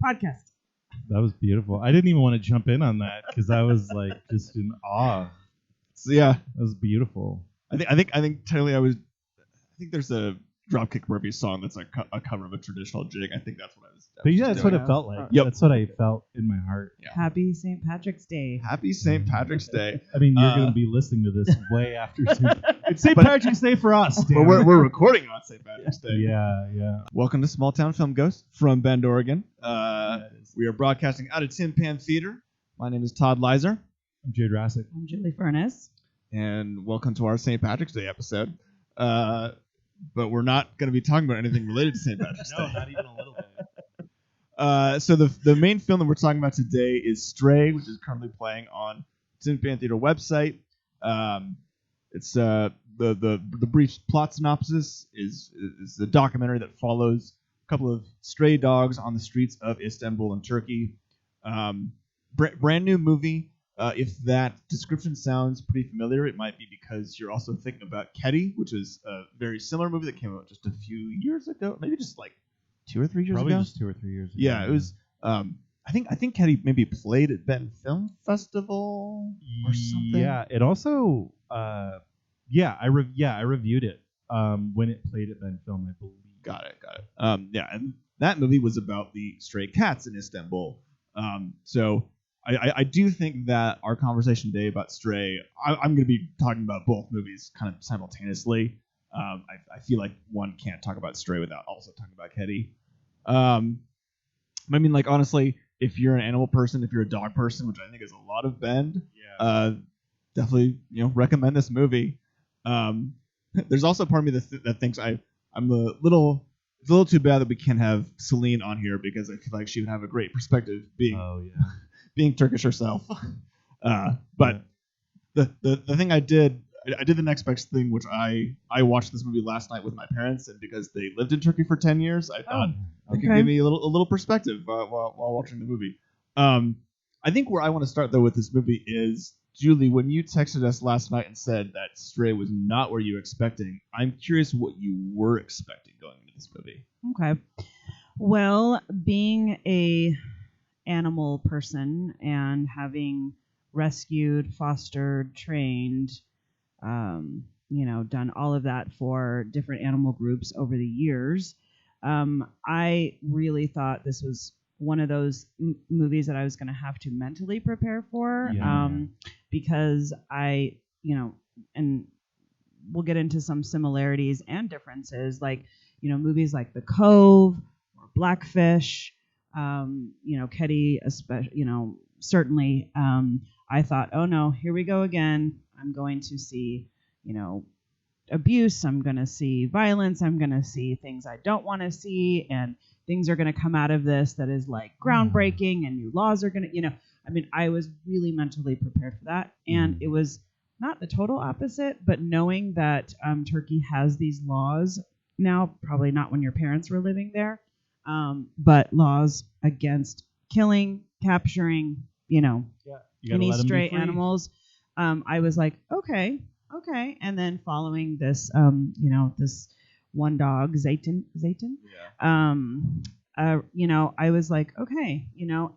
Podcast. That was beautiful. I didn't even want to jump in on that because I was like just in awe. So yeah, That was beautiful. I think totally. I think there's a Dropkick Murphys song that's a cover of a traditional jig. I think that's what I was. But yeah, just that's what doing. it felt like. Yep. That's what I felt in my heart. Yeah. Happy St. Patrick's Day. Happy St. Patrick's Day. I mean, you're going to be listening to this way after it's St. Patrick's Day for us. But we're recording on St. Patrick's Day. Yeah. Welcome to Small Town Film Ghost from Bend, Oregon. We are broadcasting out of Tin Pan Theater. My name is Todd Leiser. I'm Jade Rassick. I'm Julie Furness. And welcome to our St. Patrick's Day episode. But we're not going to be talking about anything related to St. Patrick's Day. No, not even a little bit. So the main film that we're talking about today is Stray, which is currently playing on Tin Pan Theater website. It's the brief plot synopsis is the documentary that follows a couple of stray dogs on the streets of Istanbul in Turkey. Brand new movie. If that description sounds pretty familiar, it might be because you're also thinking about Kedi, which is a very similar movie that came out just a few years ago, maybe just like 2 or 3 years Probably ago. just 2 or 3 years ago. Yeah, it was. I think Kedi maybe played at Bend Film Festival or something. Yeah, it also. I reviewed it when it played at Bend Film, I believe. Got it. Yeah, and that movie was about the stray cats in Istanbul. So I do think that our conversation today about Stray, I'm going to be talking about both movies kind of simultaneously. I feel like one can't talk about Stray without also talking about Kedi. I mean, like, honestly, if you're an animal person, if you're a dog person, which I think is a lot of Bend, definitely recommend this movie. There's also a part of me that thinks I'm a little. It's a little too bad that we can't have Celine on here because I feel like she would have a great perspective being Turkish herself. But the thing I did the next best thing, which I watched this movie last night with my parents, and because they lived in Turkey for 10 years, I thought it could give me a little perspective while watching the movie. I think where I want to start though with this movie is, Julie, when you texted us last night and said that Stray was not where you were expecting, I'm curious what you were expecting going into this movie. Okay. Well, being a animal person and having rescued, fostered, trained, done all of that for different animal groups over the years, I really thought this was one of those movies that I was going to have to mentally prepare for, because I, and we'll get into some similarities and differences, like, movies like The Cove or Blackfish, Kedi, especially, certainly, I thought, oh no, here we go again. I'm going to see, abuse. I'm going to see violence. I'm going to see things I don't want to see, and things are going to come out of this that is like groundbreaking, and new laws are going to, I was really mentally prepared for that. And it was not the total opposite, but knowing that Turkey has these laws now, probably not when your parents were living there, but laws against killing, capturing, any stray animals. I was like, okay. And then following this, this one dog, Zayton. I was like, okay,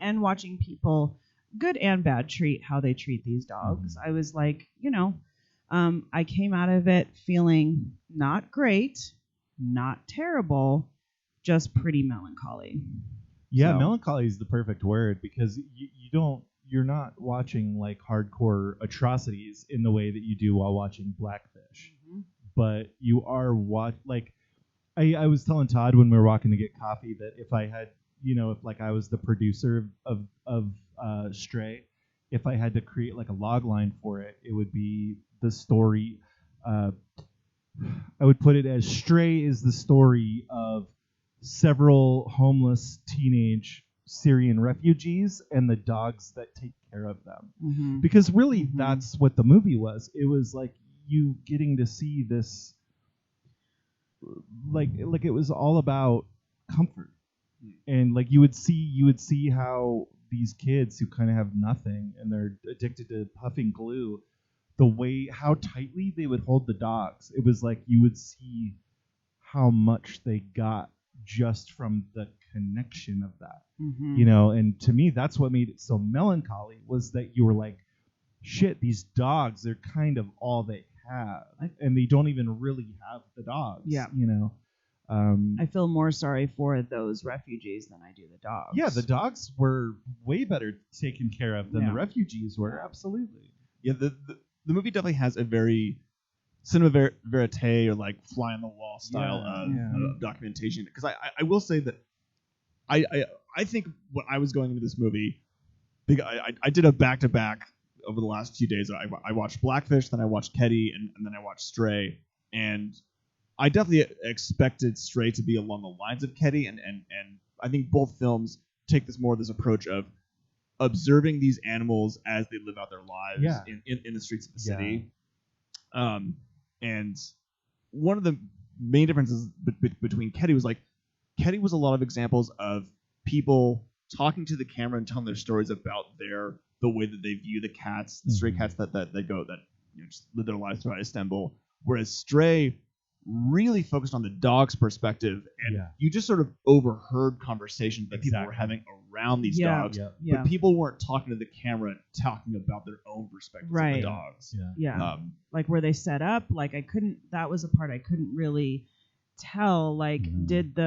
and watching people, good and bad, how they treat these dogs. I was like, I came out of it feeling not great, not terrible, just pretty melancholy. Yeah, So. melancholy is the perfect word, because you're not watching like hardcore atrocities in the way that you do while watching Blackfish. Mm-hmm. But you are I was telling Todd when we were walking to get coffee that if I had, if I was the producer of Stray, if I had to create like a log line for it, it would be the story. I would put it as Stray is the story of several homeless teenage Syrian refugees and the dogs that take care of them. Mm-hmm. Because really, that's what the movie was. It was like you getting to see this, like it was all about comfort, and like you would see how these kids who kind of have nothing and they're addicted to puffing glue, the way how tightly they would hold the dogs, it was like you would see how much they got just from the connection of that. You know, and to me that's what made it so melancholy, was that you were like, shit, these dogs, they're kind of all they have, and they don't even really have the dogs. You know. I feel more sorry for those refugees than I do the dogs. Yeah, the dogs were way better taken care of than the refugees were. Absolutely. Yeah, the movie definitely has a very cinema verite, or like fly on the wall style of documentation. Because I will say that I think when I was going into this movie, because I did a back-to-back over the last few days. I watched Blackfish, then I watched Keddy, and then I watched Stray, and I definitely expected Stray to be along the lines of Keddy, and I think both films take this approach of observing these animals as they live out their lives in the streets of the city. And one of the main differences between Keddy was like, Keddy was a lot of examples of people talking to the camera and telling their stories about the way that they view the cats, the stray cats that just live their lives throughout Istanbul. Whereas Stray really focused on the dog's perspective, and you just sort of overheard conversations that people were having around these dogs, but people weren't talking to the camera, talking about their own perspectives of the dogs. Like, were they set up? Like, that was a part I couldn't really tell. Like, did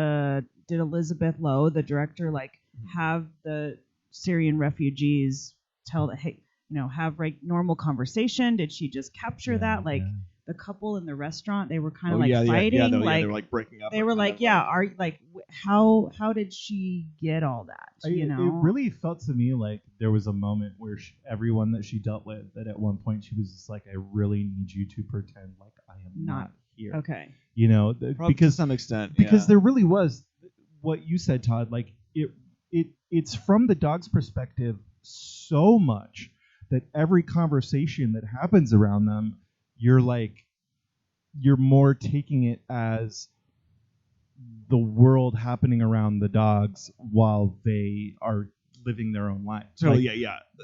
Elizabeth Lowe, the director, like have the Syrian refugees have normal conversation? Did she just capture that? Like, the couple in the restaurant, they were kind of fighting. They were like breaking up. They were like, how did she get all that? It really felt to me like there was a moment where everyone that she dealt with, that at one point she was just like, I really need you to pretend like I am not here. Okay. You know, because to some extent, because there really was what you said, Todd. Like it's from the dog's perspective so much that every conversation that happens around them, you're more taking it as the world happening around the dogs while they are living their own lives. So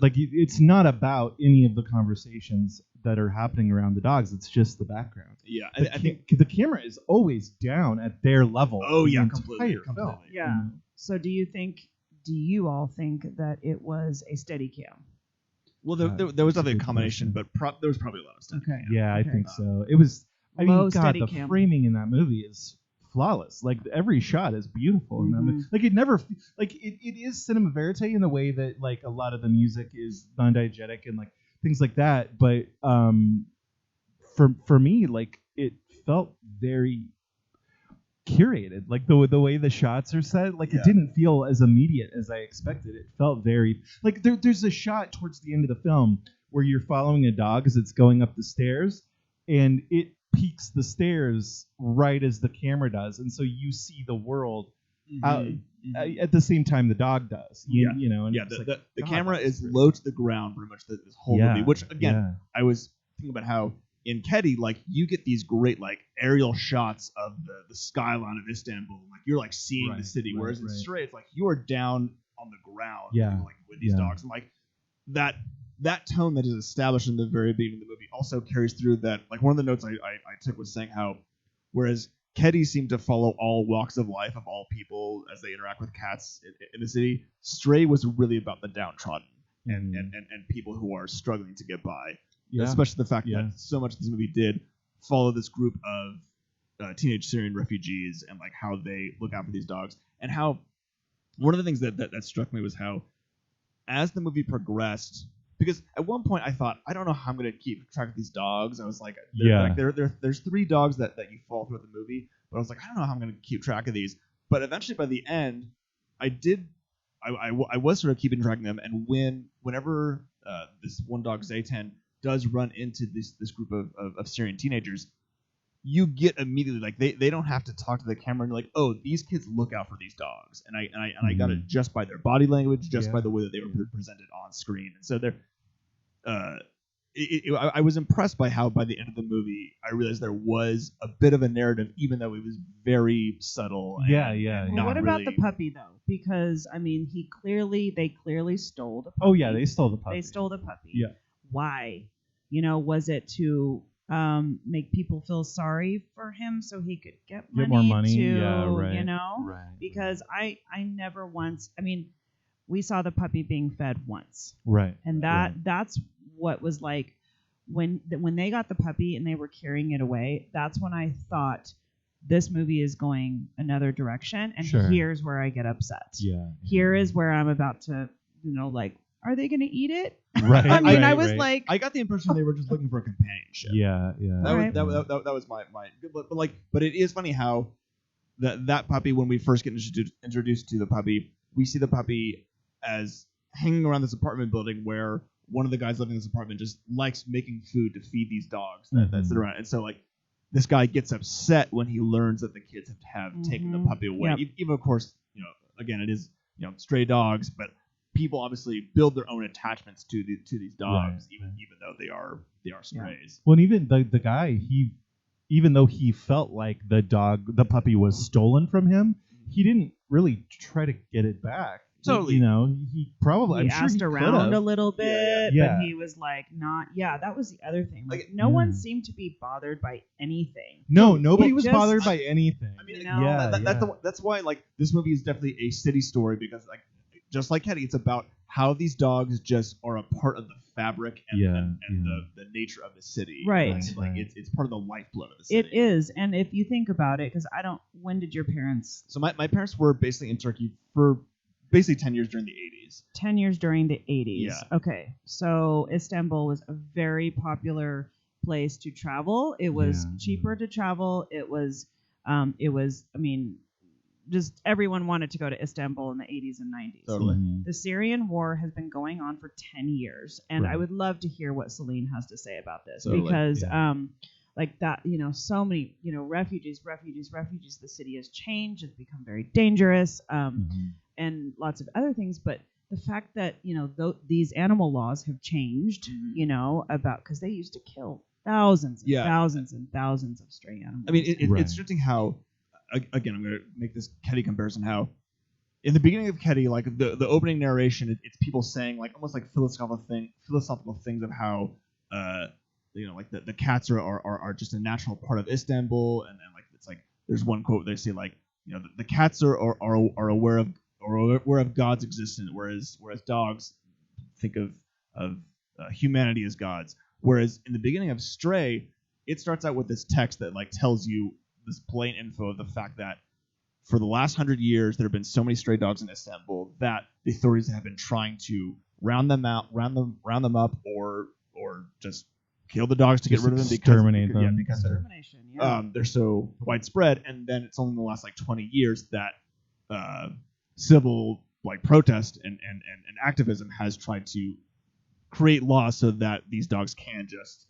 like it's not about any of the conversations that are happening around the dogs. It's just the background. Yeah, I think the camera is always down at their level. Oh yeah, completely. Film. Yeah. So do you all think that it was a steady cam? Well, there was definitely a combination, but there was probably a lot of stuff. Okay. Yeah, I think so. It was. I mean, God, the cam. framing in that movie is flawless. Like every shot is beautiful in that movie. Like it never, like it is cinema verite in the way that like a lot of the music is non-diegetic and like things like that. But for me, like it felt very curated, like the way the shots are set, like it didn't feel as immediate as I expected. It felt very like there's a shot towards the end of the film where you're following a dog as it's going up the stairs, and it peaks the stairs right as the camera does, and so you see the world out at the same time the dog does. You know, and the camera is low to the ground pretty much this whole movie, which again I was thinking about how in Keddy, like you get these great like aerial shots of the skyline of Istanbul, like you're like seeing the city. Whereas in Stray, it's like you are down on the ground, like with these dogs, and like that tone that is established in the very beginning of the movie also carries through. That like one of the notes I took was saying how, whereas Keddy seemed to follow all walks of life of all people as they interact with cats in the city, Stray was really about the downtrodden and people who are struggling to get by. Yeah. Especially the fact that so much of this movie did follow this group of teenage Syrian refugees and like how they look out for these dogs, and how one of the things that struck me was how as the movie progressed, because at one point I thought, I don't know how I'm going to keep track of these dogs. I was like, there's 3 dogs that you follow throughout the movie, but I was like, I don't know how I'm going to keep track of these. But eventually by the end, I was sort of keeping track of them, and whenever this one dog Zaytan does run into this group of Syrian teenagers, you get immediately like they don't have to talk to the camera, and you're like, oh, these kids look out for these dogs, and I got it just by their body language, just by the way that they were presented on screen. And so they're I was impressed by how by the end of the movie I realized there was a bit of a narrative, even though it was very subtle. Well, what about the puppy though? Because I mean, they clearly stole the puppy. Oh yeah, they stole the puppy. They stole the puppy. Yeah. Why? Was it to make people feel sorry for him so he could get more money? Right. Because I never once. I mean, we saw the puppy being fed once. Right. And that's what was like when they got the puppy and they were carrying it away. That's when I thought this movie is going another direction, and here's where I get upset. Yeah. Here is where I'm about to, like, are they going to eat it? Right. I mean, I was like, I got the impression they were just looking for companionship. Yeah. That was my. But it is funny how that puppy, when we first get introduced to the puppy, we see the puppy as hanging around this apartment building where one of the guys living in this apartment just likes making food to feed these dogs that sit around. And so, like, this guy gets upset when he learns that the kids have taken the puppy away. Yep. Even, of course, again, it is, stray dogs, but people obviously build their own attachments to these dogs, even though they are strays. Well, and even the guy, even though he felt like the puppy was stolen from him, he didn't really try to get it back. Totally. He probably asked around a little bit, Yeah. but he was like, not. Yeah, that was the other thing. Like, no one seemed to be bothered by anything. No, nobody was bothered by anything. I mean, that's why, like, this movie is definitely a city story, because, like, just like Hetty, it's about how these dogs just are a part of the fabric and the nature of the city. Right. It's part of the lifeblood of the city. It is, and if you think about it, because when did your parents? So my parents were basically in Turkey for basically 10 years during the 80s. 10 years during the 80s. Yeah. Okay. So Istanbul was a very popular place to travel. It was cheaper to travel. It was, I mean, just everyone wanted to go to Istanbul in the 80s and 90s. Totally. The Syrian war has been going on for 10 years. And I would love to hear what Celine has to say about this. Totally. Because, like that, so many, refugees. The city has changed. It's become very dangerous. And lots of other things, but the fact that these animal laws have changed, because they used to kill thousands and thousands of stray animals. I mean, it's interesting how, again, I'm going to make this Ketty comparison. How in the beginning of Ketty, like the opening narration, it's people saying like almost like philosophical things of how like the cats are just a natural part of Istanbul, and like it's like there's one quote they say like the cats are aware of God's existence, whereas dogs think of humanity as gods. Whereas in the beginning of Stray, it starts out with this text that like tells you this plain info of the fact that for the last 100 years there have been so many stray dogs in Istanbul that the authorities have been trying to round them up, or just kill the dogs to get rid of them because they're so widespread. And then it's only in the last like 20 years that civil like protest and activism has tried to create laws so that these dogs can just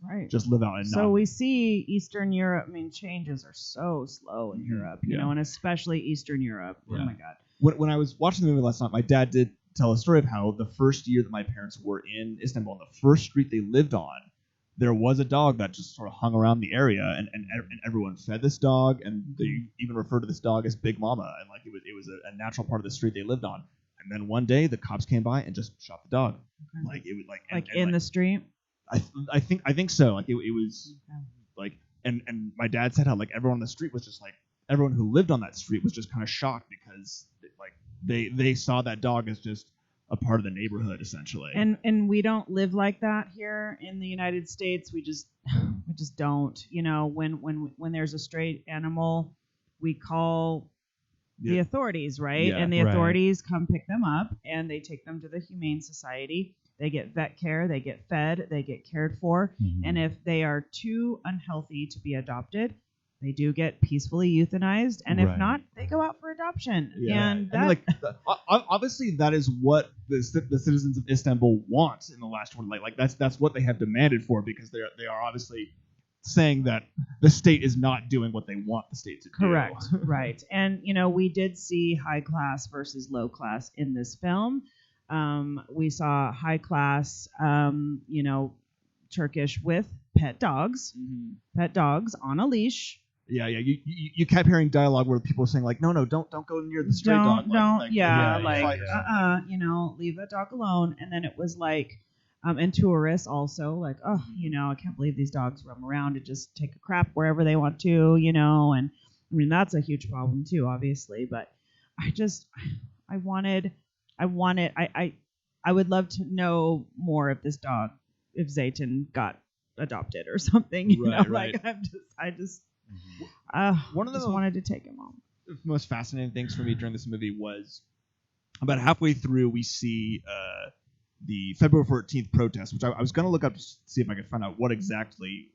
live out and so we see Eastern Europe. I mean, changes are so slow in Europe, and especially Eastern Europe. Oh my God. When I was watching the movie last night, my dad did tell a story of how the first year that my parents were in Istanbul, the first street they lived on, there was a dog that just sort of hung around the area, and everyone fed this dog, and they even referred to this dog as Big Mama, and like it was a natural part of the street they lived on. And then one day the cops came by and just shot the dog. Okay. Like it was like in the street. I think so. Like it was like and my dad said how like everyone on the street was just like everyone who lived on that street was just kind of shocked because like they saw that dog as just a part of the neighborhood essentially. And we don't live like that here in the United States. We just don't. When there's a stray animal, we call the authorities, right? Yeah, and the authorities come pick them up and they take them to the Humane Society. They get vet care, they get fed, they get cared for. And if they are too unhealthy to be adopted, they do get peacefully euthanized, and if not, they go out for adoption. Yeah. And obviously that is what the citizens of Istanbul want in the last one. Like that's what they have demanded for, because they are obviously saying that the state is not doing what they want the state to do. Correct, right. And we did see high class versus low class in this film. We saw high class, Turkish with pet dogs on a leash. Yeah. You kept hearing dialogue where people were saying like, no, don't go near the stray dog. Leave that dog alone. And then it was like, and tourists also like, oh, I can't believe these dogs roam around and just take a crap wherever they want to, and I mean that's a huge problem too, obviously. But I would love to know more if this dog, if Zayton got adopted or something, right. I just wanted to take him home. The most fascinating things for me during this movie was about halfway through we see the February 14th protest, which I was going to look up to see if I could find out what exactly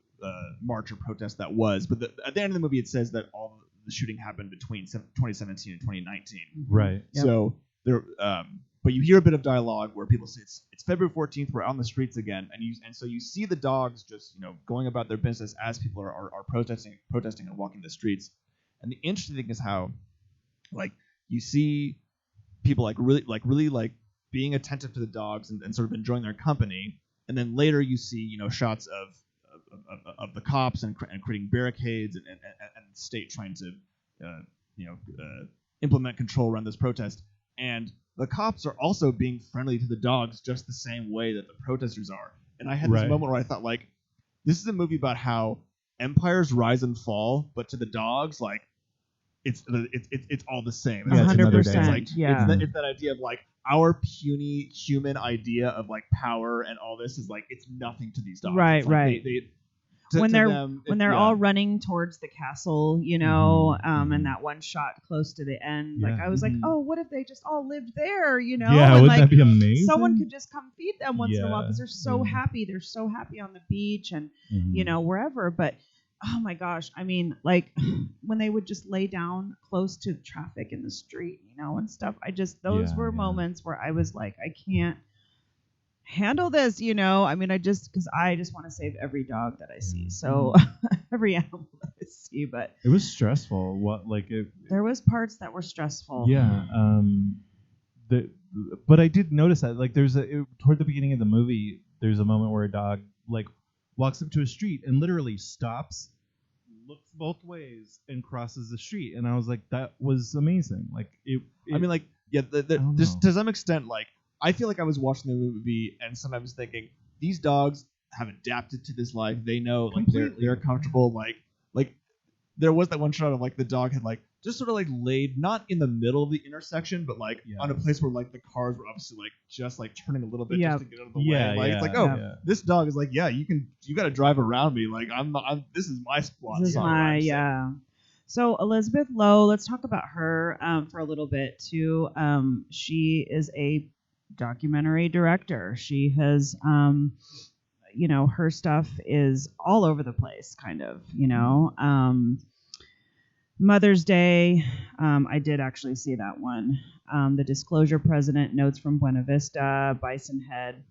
march or protest that was. But at the end of the movie, it says that all the shooting happened between 2017 and 2019. Right. Yep. So there, but you hear a bit of dialogue where people say it's February 14th, we're on the streets again, and so you see the dogs just going about their business as people are protesting and walking the streets. And the interesting thing is how, like, you see people really being attentive to the dogs and sort of enjoying their company, and then later you see shots of the cops and creating barricades and the state trying to implement control around this protest, and the cops are also being friendly to the dogs just the same way that the protesters are. And I had this moment where I thought, like, this is a movie about how empires rise and fall, but to the dogs, like, it's all the same. 100%. It's that idea of like our puny human idea of like power and all this is like it's nothing to these dogs. Right, like right. When they're all running towards the castle, and that one shot close to the end, like I was like, oh, what if they just all lived there, Yeah, and wouldn't like that be amazing? someone could just come feed them once in a while because they're so happy. They're so happy on the beach and wherever. But oh my gosh, I mean, like when they would just lay down close to traffic in the street, and stuff. Those were moments where I was like, I can't handle this, I mean, because I just want to save every dog that I see. So every animal that I see, but it was stressful. There was parts that were stressful. Yeah. But I did notice that, like, toward the beginning of the movie, there's a moment where a dog like walks up to a street and literally stops, looks both ways, and crosses the street. And I was like, that was amazing. Like to some extent, like, I feel like I was watching the movie and sometimes thinking these dogs have adapted to this life. They know, like, they're comfortable. Like there was that one shot of like the dog had like just sort of like laid not in the middle of the intersection, but like on a place where like the cars were obviously like just like turning a little bit just to get out of the way. Like it's like, this dog is like, you got to drive around me. Like this is my spot. This is my So Elizabeth Lowe, let's talk about her for a little bit too. She is a documentary director. She has, her stuff is all over the place, kind of, Mother's Day, I did actually see that one. The Disclosure President, Notes from Buena Vista, Bison Head.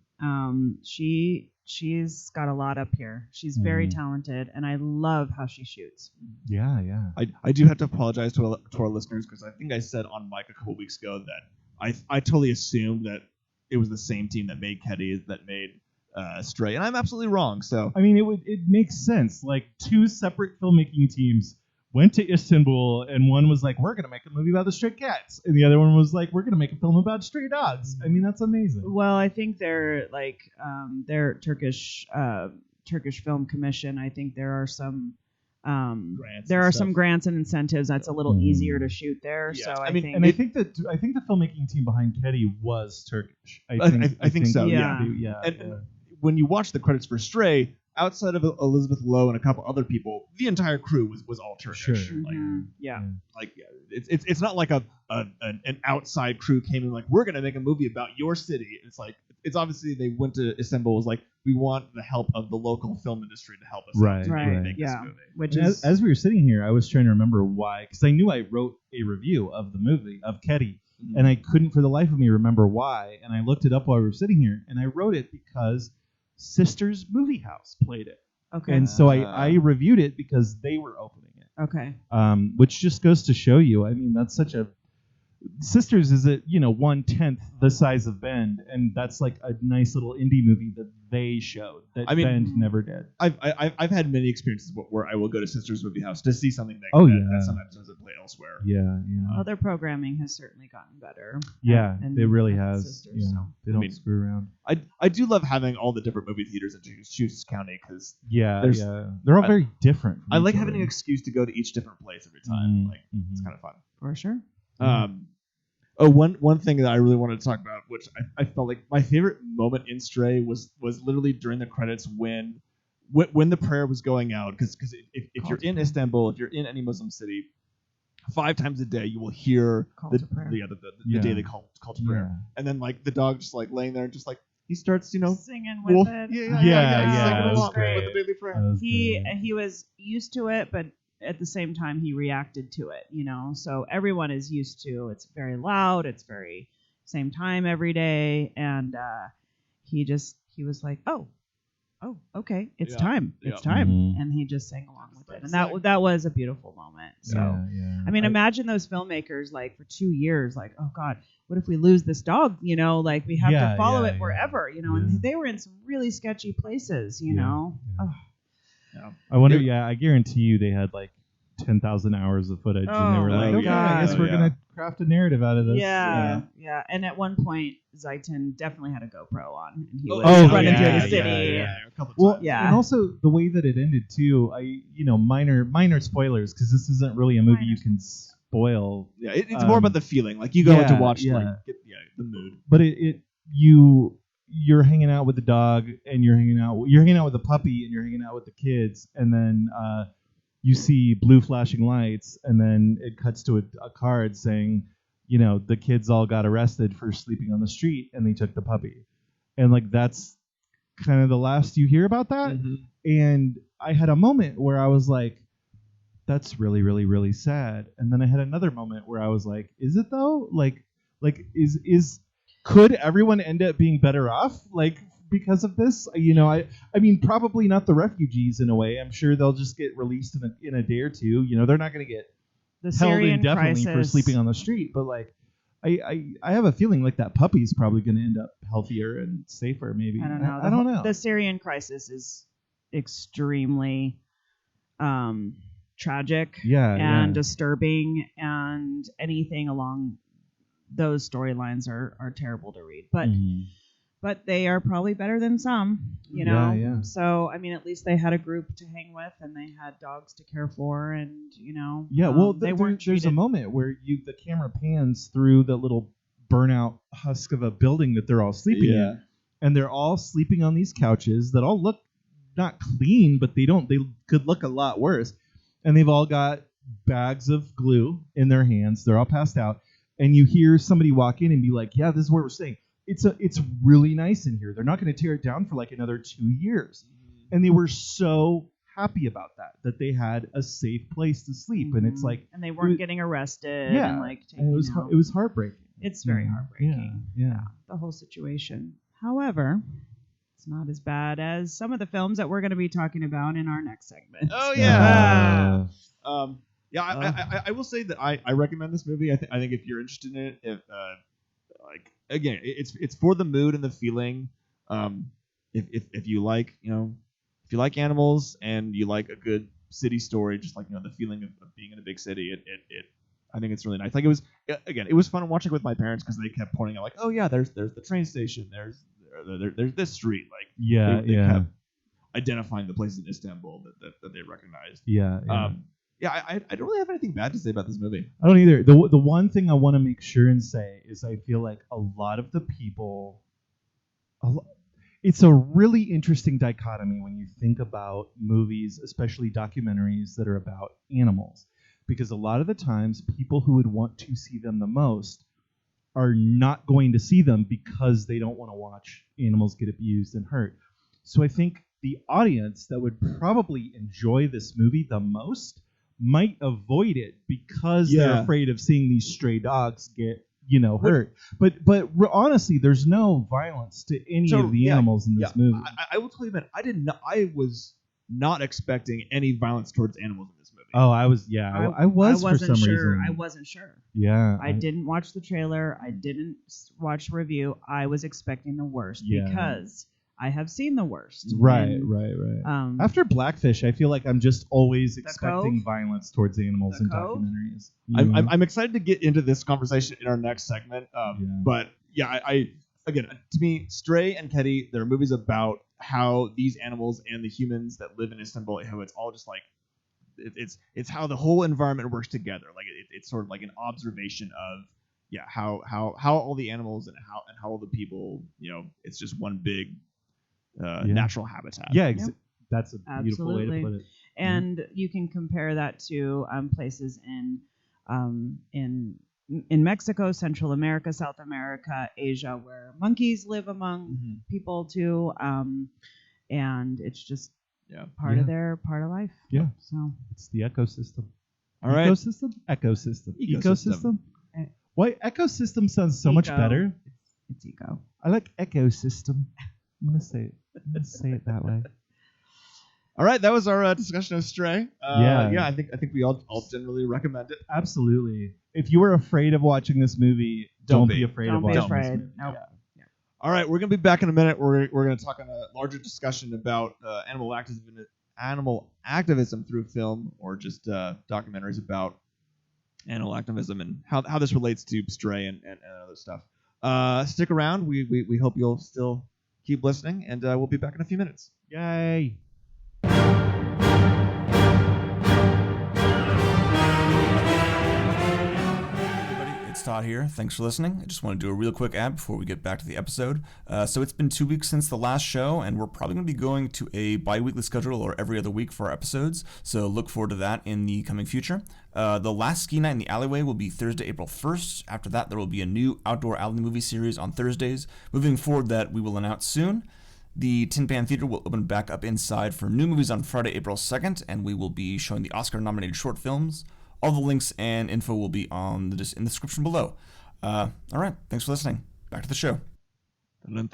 She's got a lot up here. She's very talented, and I love how she shoots. Yeah. I do have to apologize to our listeners because I think I said on mic a couple weeks ago that I totally assumed that it was the same team that made Ketty that made Stray, and I'm absolutely wrong. So I mean, it makes sense. Like, two separate filmmaking teams went to Istanbul, and one was like, we're going to make a movie about the stray cats, and the other one was like, we're going to make a film about stray dogs. I mean, that's amazing. Well, I think they're like their Turkish Film Commission. I think there are some grants and incentives. That's a little easier to shoot there. Yeah. So I think the filmmaking team behind Ketty was Turkish. I think so. Yeah. And when you watch the credits for Stray, outside of Elizabeth Lowe and a couple other people, the entire crew was all Turkish. Sure. It's not like an outside crew came in like, we're gonna make a movie about your city. It's like, it's obviously they went to Istanbul, was like, we want the help of the local film industry to help us make this movie. Which as we were sitting here, I was trying to remember why, because I knew I wrote a review of the movie of Ketty, and I couldn't for the life of me remember why. And I looked it up while we were sitting here, and I wrote it because Sisters Movie House played it. Okay. And so I reviewed it because they were opening it. Okay. Which just goes to show you, I mean, that's such a Sisters is at 1/10 the size of Bend, and that's like a nice little indie movie that they showed that Bend never did. I've had many experiences where I will go to Sisters Movie House to see something that sometimes doesn't play elsewhere. Yeah. Other programming has certainly gotten better. Yeah, it really has. Sisters, so. They don't screw around. I do love having all the different movie theaters in Massachusetts County because they're all very different. I like having an excuse to go to each different place every time. It's kind of fun. For sure. One thing that I really wanted to talk about, which I felt like my favorite moment in Stray was literally during the credits when the prayer was going out, because if you're in Istanbul, if you're in any Muslim city, 5 times a day you will hear the daily call to prayer, and then like the dog just like laying there and just like he starts singing with it. Singing along with the daily prayer. He was used to it, but at the same time he reacted to it, so everyone is used to it's very loud, it's very same time every day, and he was like, oh okay, it's time, and he just sang along with it, and that was a beautiful moment. So imagine those filmmakers like for 2 years like, oh god, what if we lose this dog, like we have to follow it wherever, and they were in some really sketchy places, Oh. I wonder. I guarantee you they had like 10,000 hours of footage, and they were like, "Okay, I guess we're gonna craft a narrative out of this." Yeah. And at one point, Zaitin definitely had a GoPro on, and he was running through the city. A couple times. And also the way that it ended too. Minor spoilers, because this isn't really a movie you can spoil. Yeah, it's more about the feeling. Like you go in to watch, like get the mood. But you're hanging out with the dog, and you're hanging out with the puppy, and you're hanging out with the kids, and then you see blue flashing lights, and then it cuts to a card saying, the kids all got arrested for sleeping on the street, and they took the puppy, and like that's kind of the last you hear about that. Mm-hmm. And I had a moment where I was like, that's really, really, really sad, and then I had another moment where I was like, is it though? Like could everyone end up being better off, like, because of this? I mean, probably not the refugees in a way. I'm sure they'll just get released in a day or two. They're not going to get held indefinitely for sleeping on the street. But like, I have a feeling like that puppy's probably going to end up healthier and safer. Maybe. I don't know. I don't know. The Syrian crisis is extremely tragic and disturbing, and anything along those storylines are terrible to read, but they are probably better than some, So I mean, at least they had a group to hang with, and they had dogs to care for, and they weren't treated. There's a moment where the camera pans through the little burnout husk of a building that they're all sleeping in, and they're all sleeping on these couches that all look not clean, but they could look a lot worse, and they've all got bags of glue in their hands. They're all passed out. And you hear somebody walk in and be like, yeah, this is where we're staying. It's really nice in here. They're not going to tear it down for like another 2 years. And they were so happy about that they had a safe place to sleep. And it's like, and they weren't getting arrested. Yeah, and like it was heartbreaking. It's very heartbreaking. Yeah, the whole situation. However, it's not as bad as some of the films that we're going to be talking about in our next segment. Oh yeah. I will say that I recommend this movie. I think if you're interested in it, again, it's for the mood and the feeling. If you like animals and you like a good city story, just like the feeling of being in a big city, I think it's really nice. Like it was fun watching with my parents because they kept pointing out like, oh yeah, there's the train station, there's this street, like they kept identifying the places in Istanbul that they recognized. I don't really have anything bad to say about this movie. I don't either. The one thing I want to make sure and say is I feel like a lot of the people... It's a really interesting dichotomy when you think about movies, especially documentaries that are about animals. Because a lot of the times, people who would want to see them the most are not going to see them because they don't want to watch animals get abused and hurt. So I think the audience that would probably enjoy this movie the most might avoid it because they're afraid of seeing these stray dogs get hurt. But honestly, there's no violence to any of the animals in this movie. I will tell you, man, I was not expecting any violence towards animals in this movie. Oh, I was for some reason. I wasn't sure. Yeah. I didn't watch the trailer. I didn't watch the review. I was expecting the worst because I have seen the worst. Right. And, After Blackfish, I feel like I'm just always expecting Cove? violence towards animals The in Cove? documentaries. I'm excited to get into this conversation in our next segment. But yeah, I again, to me, Stray and Kedi, they're movies about how these animals and the humans that live in Istanbul, how it's all just like it's how the whole environment works together. Like it's sort of like an observation of how all the animals and how all the people, it's just one big natural habitat. Yeah, that's a beautiful way Absolutely. to put it. And you can compare that to places in Mexico, Central America, South America, Asia, where monkeys live among people too, and it's just part of life. Yeah. So it's the ecosystem. All right. Ecosystem. Why ecosystem sounds so much better? It's eco. I like ecosystem. I'm gonna say it that way. All right, that was our discussion of Stray. I think we all generally recommend it. Absolutely. If you were afraid of watching this movie, don't be afraid of watching this movie. Nope. Yeah. All right, we're gonna be back in a minute. We're gonna talk on a larger discussion about animal activism through film, or just documentaries about animal activism and how this relates to Stray and other stuff. Stick around. We hope you'll still keep listening, and we'll be back in a few minutes. Yay! It's Todd here. Thanks for listening. I just want to do a real quick ad before we get back to the episode. So it's been 2 weeks since the last show, and we're probably going to be going to a bi-weekly schedule or every other week for our episodes. So look forward to that in the coming future. The last ski night in the alleyway will be Thursday, April 1st. After that, there will be a new outdoor alley movie series on Thursdays. Moving forward, that we will announce soon. The Tin Pan Theater will open back up inside for new movies on Friday, April 2nd, and we will be showing the Oscar-nominated short films. All the links and info will be in the description below. All right, thanks for listening. Back to the show. On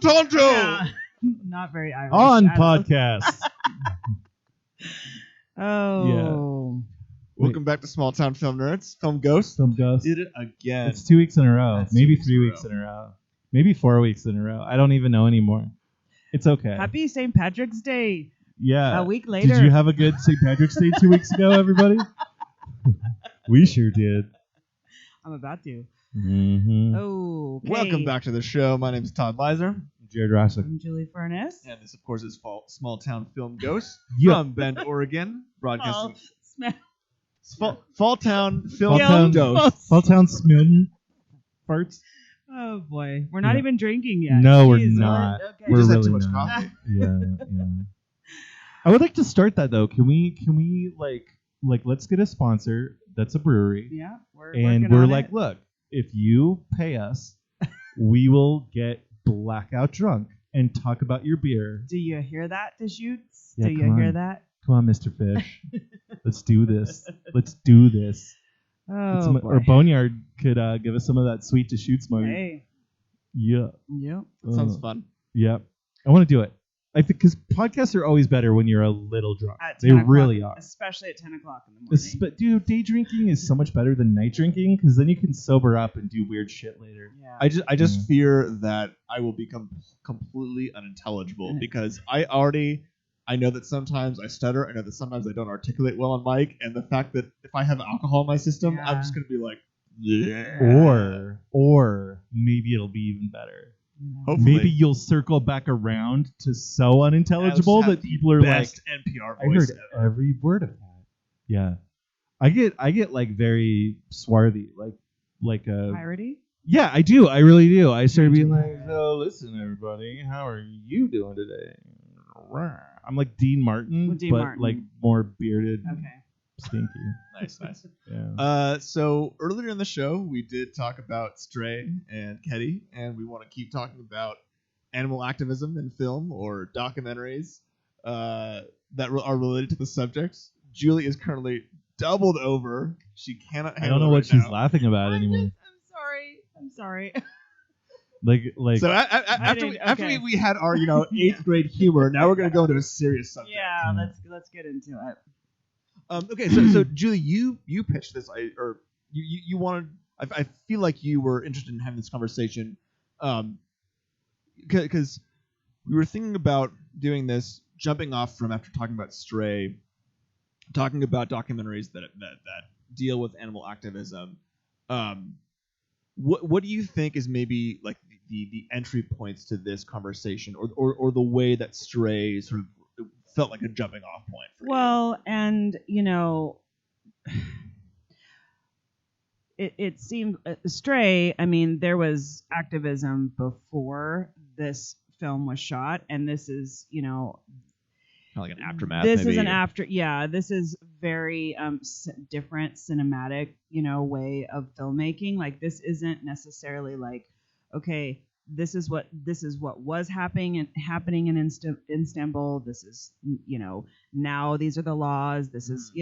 Tonto! Not very Irish. On podcast. Oh. Welcome back to Small Town Film Nerds. Film Ghost. Did it again. It's 2 weeks in a row. That's Maybe 2 3 weeks in a row. Maybe 4 weeks in a row. I don't even know anymore. It's okay. Happy St. Patrick's Day. Yeah. A week later. Did you have a good St. Patrick's Day 2 weeks ago, everybody? We sure did. I'm about to. Mm-hmm. Oh, okay. Welcome back to the show. My name is Todd Leiser. Jared Rossick. I'm Julie Furness. And this, of course, is Small Town Film Ghost Yeah. from Bend, Oregon. Broadcasting. Smell. Fall Town Film Ghost. Fall Town Smilton farts. Oh boy, we're not even drinking yet. No, we're Jeez, not. what? Okay. We We're just had really too much not. coffee. Yeah. I would like to start that though. Can we like let's get a sponsor that's a brewery. Yeah, we're And working we're on like, it. look, if you pay us, we will get blackout drunk and talk about your beer. Do you hear that, Deschutes? Yeah, Do come you hear on. that? Come on, Mr. Fish. Let's do this. Let's do this. Oh, Or Boneyard could give us some of that sweet Deschutes money. Hey. Yeah. Yep. That sounds fun. Yeah. I want to do it. I think because podcasts are always better when you're a little drunk. At They 10 o'clock, really are. especially at 10 o'clock in the morning. But dude, day drinking is so much better than night drinking because then you can sober up and do weird shit later. Yeah. I just fear that I will become completely unintelligible because I know that sometimes I stutter. I know that sometimes I don't articulate well on mic, and the fact that if I have alcohol in my system, I'm just gonna be like, yeah. Or maybe it'll be even better. Hopefully. Maybe you'll circle back around to so unintelligible that people are best like, NPR I heard voice ever. every word of that. Yeah. I get like very swarthy, like a Piratey? Yeah, I do. I really do. I started being like, so listen, everybody, how are you doing today? I'm like Dean Martin, but Martin. like more bearded, Okay. stinky. Nice. Yeah. So earlier in the show, we did talk about Stray and Kedi, and we want to keep talking about animal activism in film or documentaries that are related to the subject. Julie is currently doubled over. She cannot I handle don't know it what right she's now. laughing about anymore. I'm sorry. So after we had our 8th grade humor, now we're gonna go into a serious subject. Yeah, let's get into it. Okay, so Julie, you pitched this, or you wanted. I feel like you were interested in having this conversation, because we were thinking about doing this, jumping off from after talking about Stray, talking about documentaries that deal with animal activism. What do you think is maybe like the entry points to this conversation, or the way that Stray sort of felt like a jumping off point for you? Well, and it seemed Stray. I mean, there was activism before this film was shot, and this is kind of like an aftermath. This maybe. is an after. Yeah, this is very different cinematic, way of filmmaking. Like, this isn't necessarily like, okay, this is what was happening in Istanbul. This is, now these are the laws. This is,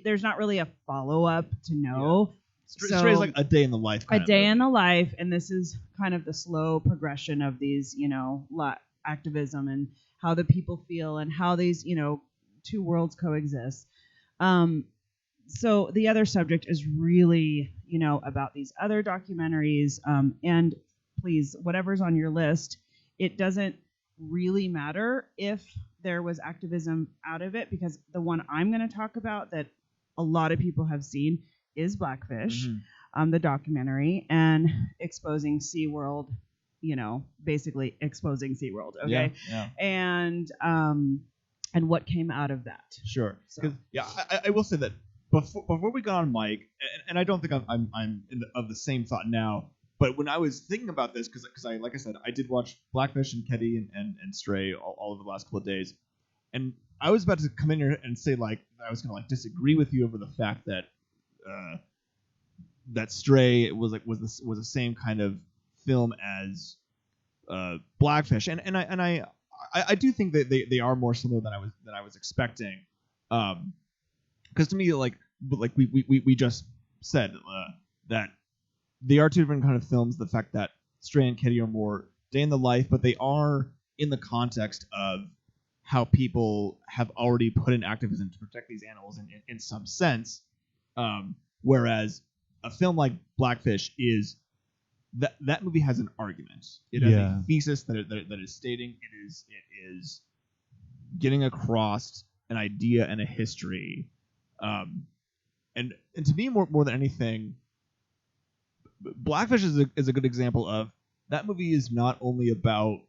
there's not really a follow up to know. Yeah. Stray is like a day in the life. A day in the life, and this is kind of the slow progression of these, activism and how the people feel and how these, two worlds coexist. So the other subject is really, about these other documentaries. And please, whatever's on your list, it doesn't really matter if there was activism out of it, because the one I'm going to talk about that a lot of people have seen is Blackfish, the documentary, and exposing SeaWorld, basically exposing SeaWorld, okay? Yeah. And what came out of that. Sure. So. I will say that before we got on mic, and I don't think I'm of the same thought now, but when I was thinking about this, because I, like I said, I did watch Blackfish and Keddy and Stray all over the last couple of days, and I was about to come in here and say, like, I was going to disagree with you over the fact that that Stray was the same kind of film as Blackfish, and I do think that they are more similar than I was expecting, because to me, like we just said, that they are two different kind of films. The fact that Stray and Keddy are more day in the life, but they are in the context of how people have already put in activism to protect these animals in some sense, whereas a film like Blackfish is that movie has an argument. It has a thesis that is stating, it is getting across an idea and a history, and to me, more than anything, Blackfish is a good example of that movie is not only about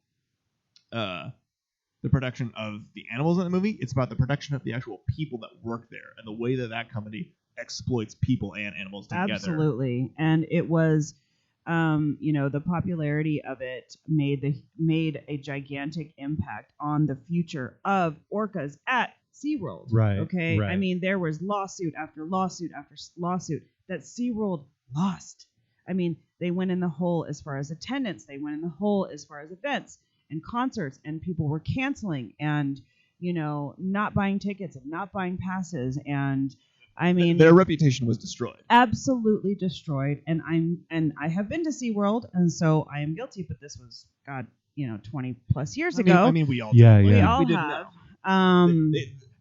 the protection of the animals in the movie, it's about the protection of the actual people that work there and the way that company exploits people and animals together. Absolutely. And it was, the popularity of it made a gigantic impact on the future of orcas at SeaWorld. Right. Okay. Right. I mean, there was lawsuit after lawsuit after lawsuit that SeaWorld lost. I mean, they went in the hole as far as attendance. They went in the hole as far as events and concerts, and people were canceling and, not buying tickets and not buying passes. And I mean, their reputation was destroyed. Absolutely destroyed. And I have been to SeaWorld, and so I am guilty, but this was, 20 plus years ago. I mean, we all did. We all have.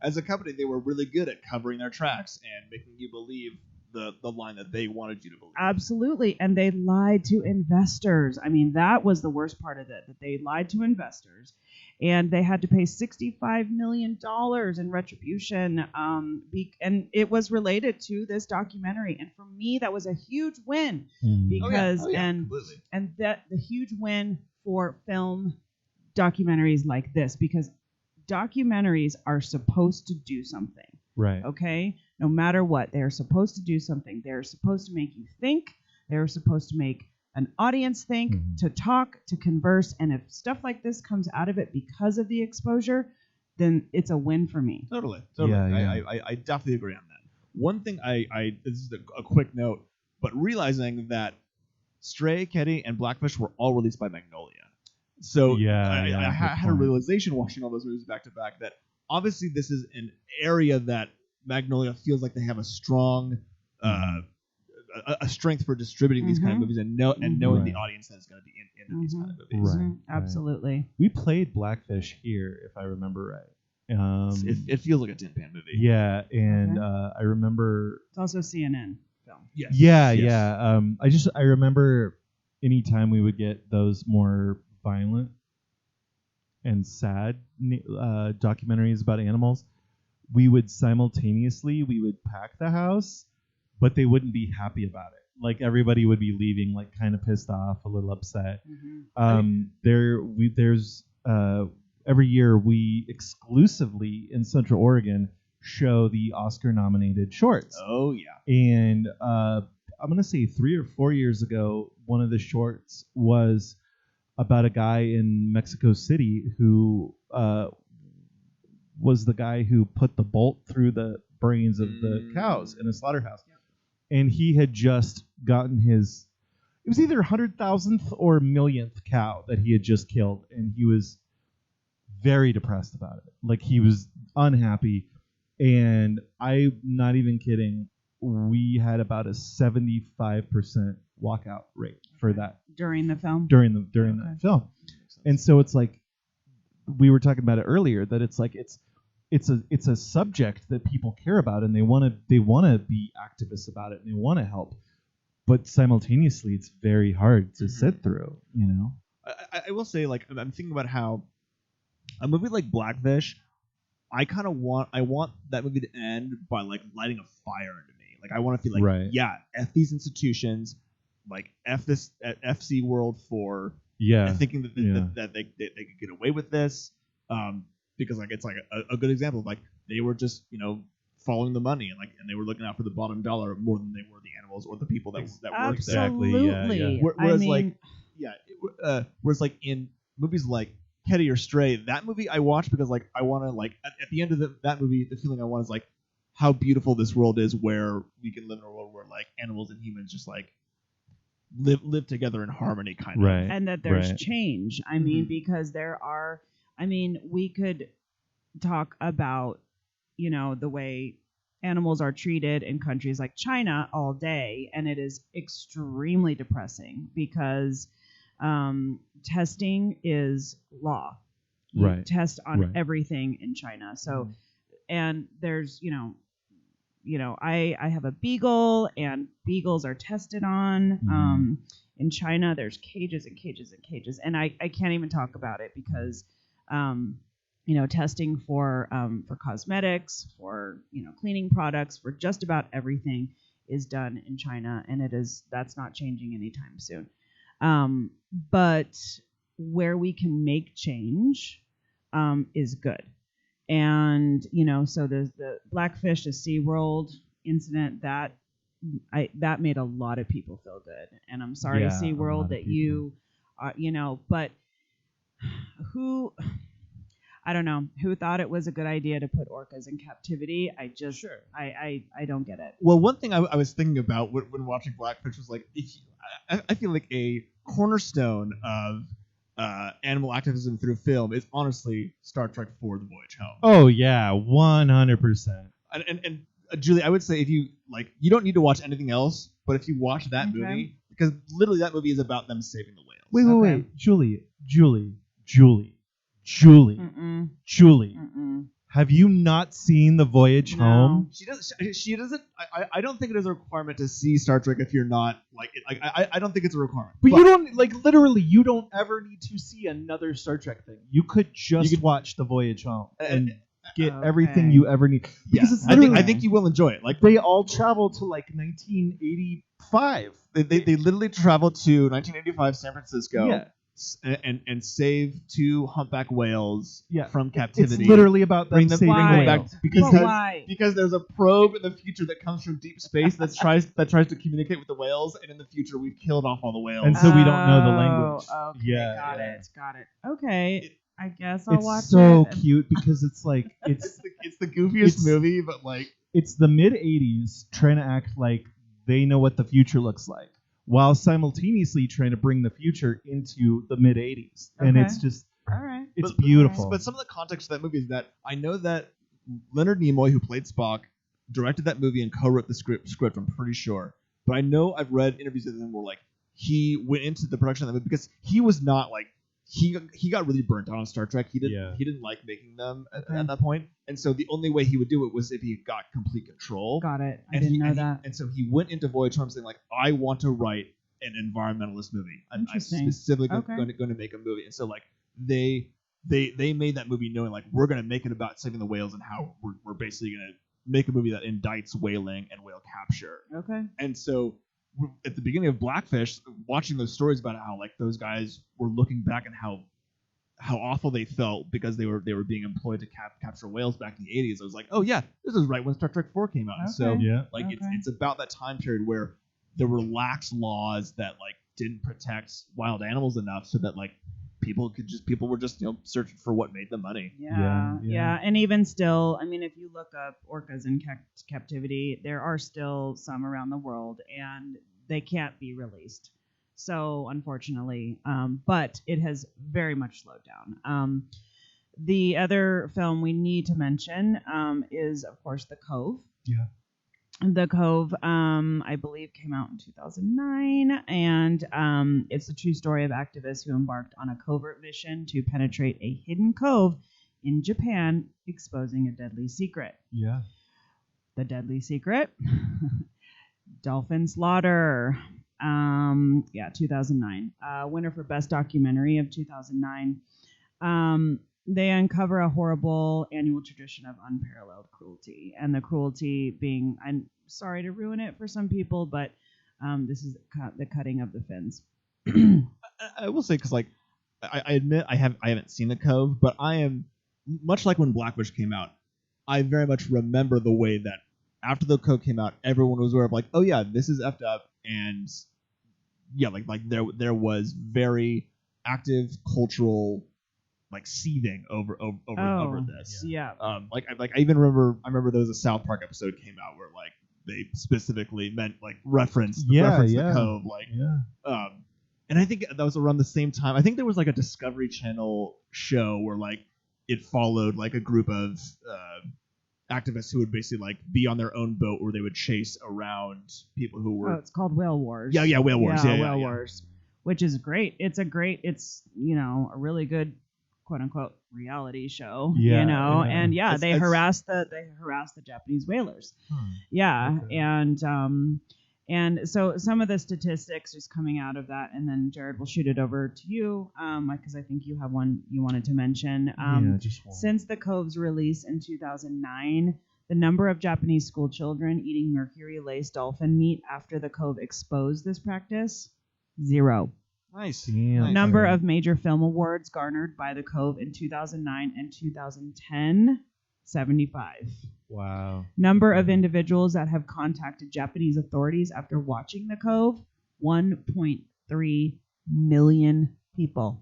As a company, they were really good at covering their tracks and making you believe the line that they wanted you to believe. Absolutely. And they lied to investors. I mean, that was the worst part of it, that they lied to investors. And they had to pay $65 million in retribution. And it was related to this documentary. And for me, that was a huge win. Because completely. And that the huge win for film documentaries like this, because documentaries are supposed to do something. Right. Okay? No matter what, they're supposed to do something. They're supposed to make you think. They're supposed to make an audience think, to talk, to converse. And if stuff like this comes out of it because of the exposure, then it's a win for me. Totally. Yeah. I definitely agree on that. One thing this is a quick note, but realizing that Stray, Keddy, and Blackfish were all released by Magnolia. So I had a realization watching all those movies back to back that obviously this is an area that Magnolia feels like they have a strong a strength for distributing these kind of movies and knowing the audience that is going to be into these kind of movies. Right. Absolutely. We played Blackfish here, if I remember right. It feels like a Tin Pan movie. Yeah, and I remember it's also CNN film. Yes. Yeah. I remember anytime we would get those more violent and sad documentaries about animals, we would pack the house, but they wouldn't be happy about it. Like everybody would be leaving, like kind of pissed off, a little upset. There's every year we exclusively in Central Oregon show the Oscar-nominated shorts. Oh yeah. And I'm gonna say 3 or 4 years ago, one of the shorts was about a guy in Mexico City who was the guy who put the bolt through the brains of the cows in a slaughterhouse. And he had just gotten it was either 100,000th or millionth cow that he had just killed, and he was very depressed about it. Like, he was unhappy, and I'm not even kidding, we had about a 75% walkout rate for that. During the film? During the film. And so it's like, we were talking about it earlier, that it's like it's a subject that people care about, and they want to be activists about it, and they want to help, but simultaneously it's very hard to sit through. You know, I will say, like, I'm thinking about how a movie like Blackfish, I want that movie to end by like lighting a fire into me. Like, I want to feel like, yeah, F these institutions, like F SeaWorld for thinking that they could get away with this. Because like it's like a good example of like they were just following the money and they were looking out for the bottom dollar more than they were the animals or the people that worked there. Absolutely. Whereas like in movies like Teddy or Stray, that movie I watched because like I want to like at the end of that movie, the feeling I want is like how beautiful this world is, where we can live in a world where like animals and humans just like live together in harmony, kind of. And that there's change. I mean, because we could talk about, the way animals are treated in countries like China all day, and it is extremely depressing because testing is law. You test on everything in China. So, and there's, I have a beagle, and beagles are tested on. In China, there's cages and cages and cages, and I can't even talk about it because testing for cosmetics, for cleaning products, for just about everything is done in China, and that's not changing anytime soon. But where we can make change is good, and so there's the Blackfish, the SeaWorld incident that made a lot of people feel good, and I'm sorry, SeaWorld, that you but who. I don't know who thought it was a good idea to put orcas in captivity. I don't get it. Well, one thing I was thinking about when watching Blackfish was like, I feel like a cornerstone of animal activism through film is honestly Star Trek IV: The Voyage Home. Oh yeah, 100%. And Julie, I would say if you you don't need to watch anything else, but if you watch that movie, because literally that movie is about them saving the whales. Wait, Julie. Have you not seen The Voyage Home? She doesn't. I don't think it is a requirement to see Star Trek if you're not I don't think it's a requirement. But you don't literally. You don't ever need to see another Star Trek thing. You could watch The Voyage Home and get everything you ever need. Because it's I think you will enjoy it. Like, they all travel to 1985. They literally travel to 1985 San Francisco. Yeah. And save 2 humpback whales from captivity. It's literally about them saving whales. Back because there's a probe in the future that comes from deep space that tries to communicate with the whales, and in the future we've killed off all the whales, and so we don't know the language. Okay, got it. Okay, I guess I'll watch it. It's so cute because it's like it's the goofiest movie, but it's the mid '80s trying to act like they know what the future looks like, while simultaneously trying to bring the future into the mid 80s. And it's just, it's beautiful. But some of the context of that movie is that I know that Leonard Nimoy, who played Spock, directed that movie and co-wrote the script, I'm pretty sure. but I know I've read interviews with him where like he went into the production of it because he was not like he got really burnt out on Star Trek. He didn't like making them at that point, and so the only way he would do it was if he got complete control. Got it. I didn't know that. And so he went into Voyage Home saying like, I want to write an environmentalist movie. I'm specifically going to make a movie, and so like they made that movie knowing like we're going to make it about saving the whales and how we're basically going to make a movie that indicts whaling and whale capture. Okay. And so at the beginning of Blackfish, watching those stories about how like those guys were looking back and how awful they felt because they were being employed to capture whales back in the 80s. I was like, oh yeah, this is right when Star Trek 4 came out. Okay. So like it's about that time period where there were lax laws that like didn't protect wild animals enough so that like people were just searching for what made them money. Yeah. And even still, I mean, if you look up orcas in captivity, there are still some around the world, and they can't be released. So unfortunately, but it has very much slowed down. The other film we need to mention is, of course, The Cove. Yeah. The Cove, I believe, came out in 2009, and it's the true story of activists who embarked on a covert mission to penetrate a hidden cove in Japan, exposing a deadly secret. Yeah. The deadly secret? Dolphin Slaughter. 2009. Winner for Best Documentary of 2009. They uncover a horrible annual tradition of unparalleled cruelty, and the cruelty being, I'm sorry to ruin it for some people, but this is the cutting of the fins. I will say, because like I admit I haven't seen The Cove, but I am much like when Blackfish came out. I very much remember the way that after The Cove came out, everyone was aware of like, oh yeah, this is effed up, and yeah, like there was very active cultural like seething over this. Yeah. I remember there was a South Park episode came out where like they specifically referenced The Cove, and I think that was around the same time. I think there was like a Discovery Channel show where like it followed like a group of activists who would basically like be on their own boat where they would chase around people who were. Oh, it's called Whale Wars. Yeah, Whale Wars. Whale Wars, which is great. It's a really good quote unquote reality show. And they harass the Japanese whalers. And so some of the statistics just coming out of that, and then Jared will shoot it over to you because I think you have one you wanted to mention. Just one. Since The Cove's release in 2009, the number of Japanese school children eating mercury-laced dolphin meat after The Cove exposed this practice, 0. Nice. Number of major film awards garnered by The Cove in 2009 and 2010, 75. Wow. Number of individuals that have contacted Japanese authorities after watching The Cove, 1.3 million people.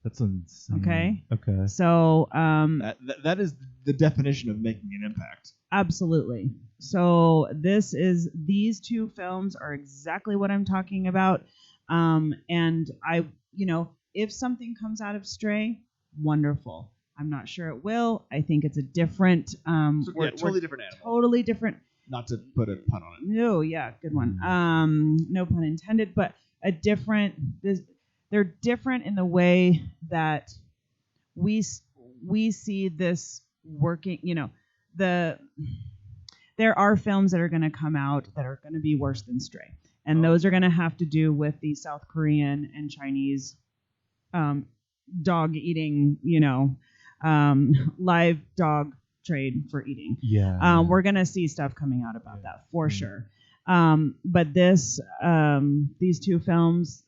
That's insane. Okay. So that is the definition of making an impact. Absolutely. So these two films are exactly what I'm talking about. And if something comes out of Stray, wonderful. I'm not sure it will. I think it's a different, totally different animal. Totally different. Not to put a pun on it. No, yeah, good one. No pun intended, but they're different in the way that we see this working. There are films that are going to come out that are going to be worse than Stray. And those are going to have to do with the South Korean and Chinese dog eating, live dog trade for eating. Yeah. We're going to see stuff coming out about that for sure. But these two films,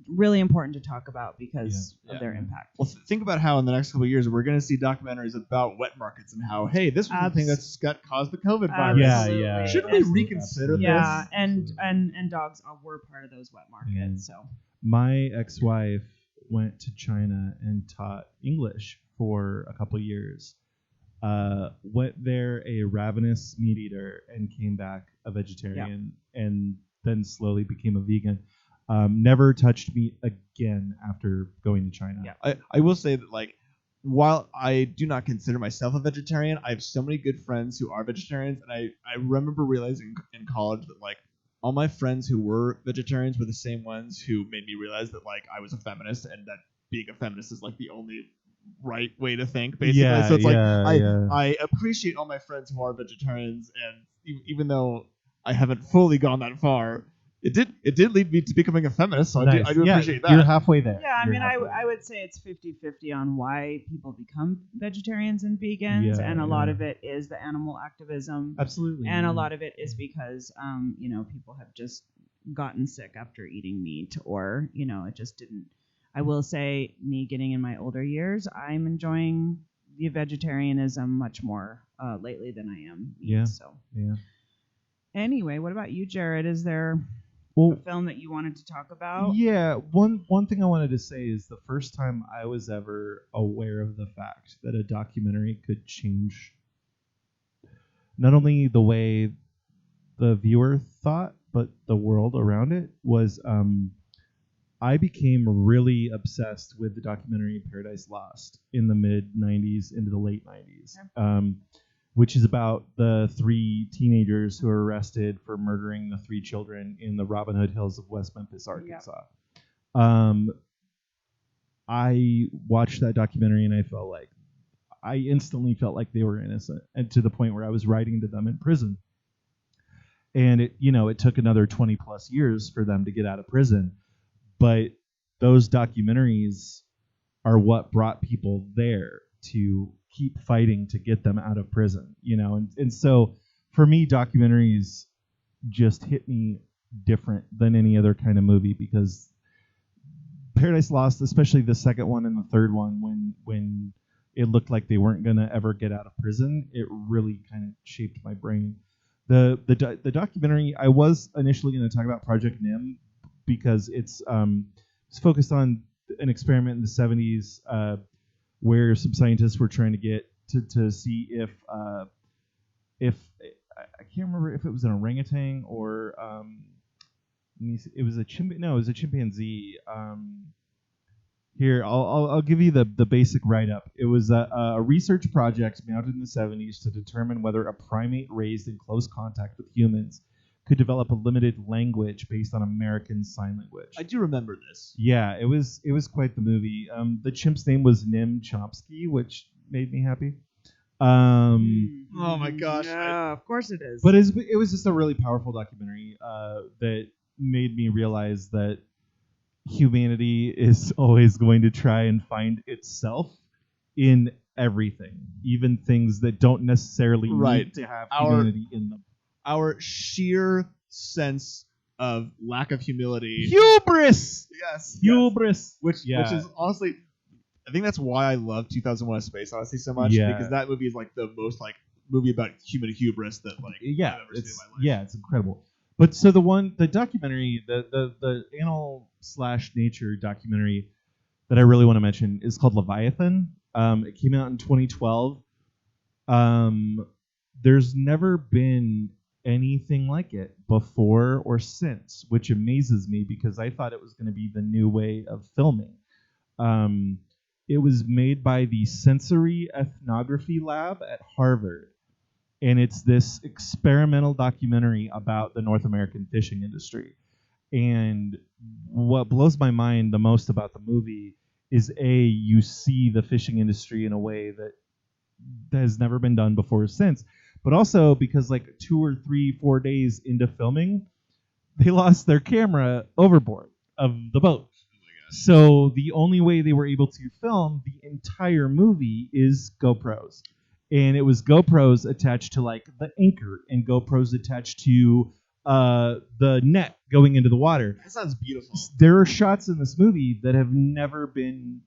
really important to talk about because of their impact. Well, think about how in the next couple of years we're going to see documentaries about wet markets and how, hey, this was the thing that's caused the COVID virus. Yeah. Shouldn't we reconsider this? Yeah, and dogs were part of those wet markets. So my ex-wife went to China and taught English for a couple of years. Went there a ravenous meat eater and came back a vegetarian and then slowly became a vegan. Never touched meat again after going to China. Yeah. I will say that while I do not consider myself a vegetarian, I have so many good friends who are vegetarians, and I remember realizing in college that all my friends who were vegetarians were the same ones who made me realize that like I was a feminist and that being a feminist is like the only right way to think, basically. Yeah, so it's like yeah. I appreciate all my friends who are vegetarians, and even though I haven't fully gone that far, it did lead me to becoming a feminist, so Nice. I do appreciate that. You're halfway there. Yeah, I You're mean, halfway I would say it's 50-50 on why people become vegetarians and vegans, Yeah, and a lot yeah. of it is the animal activism, Absolutely. and a lot of it is because, people have just gotten sick after eating meat, or, it just didn't. I will say, me getting in my older years, I'm enjoying the vegetarianism much more lately than I am meat. Yeah. So Yeah. anyway, what about you, Jared? Is there a film that you wanted to talk about? Yeah, one thing I wanted to say is the first time I was ever aware of the fact that a documentary could change not only the way the viewer thought, but the world around it was I became really obsessed with the documentary Paradise Lost in the mid 90s into the late 90s. Okay. Which is about the 3 teenagers who are arrested for murdering the 3 children in the Robin Hood Hills of West Memphis, Arkansas. Yep. I watched that documentary and I instantly felt like they were innocent, and to the point where I was writing to them in prison. And it took another 20 plus years for them to get out of prison. But those documentaries are what brought people there to keep fighting to get them out of prison, and so for me, documentaries just hit me different than any other kind of movie, because Paradise Lost, especially the second one and the third one, when it looked like they weren't going to ever get out of prison, it really kind of shaped my brain. The documentary, I was initially going to talk about Project NIM because it's focused on an experiment in the 70s where some scientists were trying to get to see if I can't remember if it was an orangutan or it was a chimpanzee. Here, I'll give you the basic write-up. It was a research project mounted in the 70s to determine whether a primate raised in close contact with humans could develop a limited language based on American Sign Language. I do remember this. Yeah, it was quite the movie. The chimp's name was Nim Chomsky, which made me happy. Oh my gosh! Yeah, of course it is. But it was just a really powerful documentary that made me realize that humanity is always going to try and find itself in everything, even things that don't necessarily need to have humanity in them. Our sheer sense of lack of humility. Hubris! Yes. Hubris. Which is honestly, I think that's why I love 2001: A Space Odyssey so much, because that movie is like the most like movie about human hubris that like I've ever seen in my life. Yeah, it's incredible. But so the documentary, the animal/nature documentary that I really want to mention is called Leviathan. It came out in 2012. There's never been anything like it before or since, which amazes me because I thought it was going to be the new way of filming. It was made by the Sensory Ethnography Lab at Harvard, and it's this experimental documentary about the North American fishing industry. And what blows my mind the most about the movie is you see the fishing industry in a way that has never been done before or since. But also because like 2 or 3, 4 days into filming, they lost their camera overboard of the boat. So the only way they were able to film the entire movie is GoPros. And it was GoPros attached to like the anchor and GoPros attached to the net going into the water. That sounds beautiful. There are shots in this movie that have never been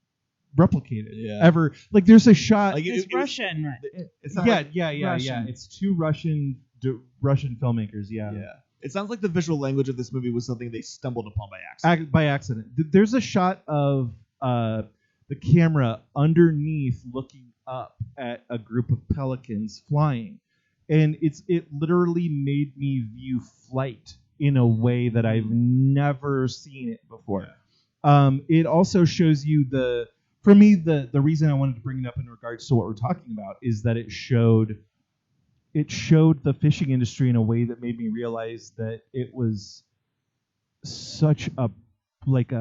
replicated ever. Like there's a shot. Like it's Russian. Yeah. It's 2 Russian filmmakers. Yeah. It sounds like the visual language of this movie was something they stumbled upon by accident. There's a shot of the camera underneath looking up at a group of pelicans flying, and it literally made me view flight in a way that I've never seen it before. It also shows you for me, the reason I wanted to bring it up in regards to what we're talking about is that it showed it showed the fishing industry in a way that made me realize that it was such a like